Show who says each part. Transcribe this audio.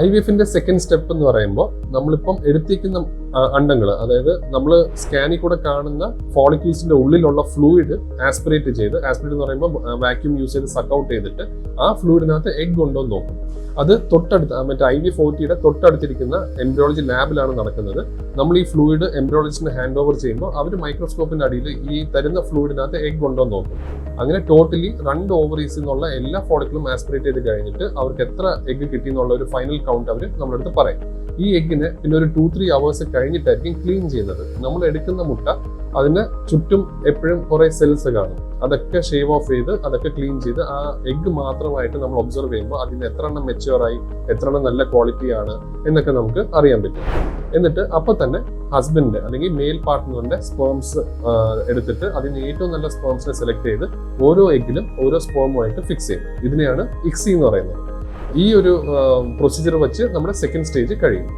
Speaker 1: IVF-ന്റെ second step എന്ന് പറയുമ്പോൾ നമ്മളിപ്പം എടുത്തേക്കുന്ന അണ്ടങ്ങൾ, അതായത് നമ്മൾ സ്കാനിൽ കൂടെ കാണുന്ന ഫോളിക്യൂൾസിന്റെ ഉള്ളിലുള്ള ഫ്ലൂയിഡ് ആസ്പിറേറ്റ് എന്ന് പറയുമ്പോൾ വാക്യൂം യൂസ് ചെയ്ത് സക്ക് ഔട്ട് ചെയ്തിട്ട് ആ ഫ്ലൂയിഡിനകത്ത് എഗ് ഉണ്ടോ എന്ന് നോക്കും. അത് തൊട്ടടുത്ത് മറ്റേ IVF-OTയുടെ തൊട്ടടുത്തിരിക്കുന്ന എംബ്രിയോളജി ലാബിലാണ് നടക്കുന്നത്. നമ്മൾ ഈ ഫ്ലൂയിഡ് എംബ്രിയോളജിസ്റ്റിന് ഹാൻഡ് ഓവർ ചെയ്യുമ്പോൾ അവർ മൈക്രോസ്കോപ്പിന്റെ അടിയിൽ ഈ തരുന്ന ഫ്ലൂയിഡിനകത്ത് എഗ് ഉണ്ടോ എന്ന് നോക്കും. അങ്ങനെ ടോട്ടലി 2 ഓവറീസിൽ നിന്നുള്ള എല്ലാ ഫോളിക്കിളും ആസ്പിറേറ്റ് ചെയ്ത് കഴിഞ്ഞിട്ട് അവർക്ക് എത്ര എഗ് കിട്ടി എന്നുള്ള ഒരു ഫൈനൽ കൗണ്ട് അവർ നമ്മുടെ അടുത്ത് പറയും. ഈ എഗ്ഗിനെ പിന്നെ ഒരു 2-3 അവേഴ്സ് കഴിഞ്ഞിട്ടായിരിക്കും ക്ലീൻ ചെയ്യുന്നത്. നമ്മൾ എടുക്കുന്ന മുട്ട അതിന് ചുറ്റും എപ്പോഴും കുറെ സെൽസ് കാണും. അതൊക്കെ ഷേവ് ഓഫ് ചെയ്ത് അതൊക്കെ ക്ലീൻ ചെയ്ത് ആ എഗ്ഗ് മാത്രമായിട്ട് നമ്മൾ ഒബ്സർവ് ചെയ്യുമ്പോൾ അതിന് എത്ര എണ്ണം മെച്ചുവറായി, എത്ര എണ്ണം നല്ല ക്വാളിറ്റി ആണ് എന്നൊക്കെ നമുക്ക് അറിയാൻ പറ്റും. എന്നിട്ട് അപ്പൊ തന്നെ ഹസ്ബൻഡ് അല്ലെങ്കിൽ മെയിൽ പാർട്ട്ണറിന്റെ സ്പേംസ് എടുത്തിട്ട് അതിന് ഏറ്റവും നല്ല സ്പേംസിനെ സെലക്ട് ചെയ്ത് ഓരോ എഗ്ഗിലും ഓരോ സ്പേമുമായിട്ട് ഫിക്സ് ചെയ്യും. ഇതിനെയാണ് ICSI എന്ന് പറയുന്നത്. ഈ ഒരു പ്രൊസീജിയർ വെച്ച് നമ്മുടെ സെക്കൻഡ് സ്റ്റേജ് കഴിയും.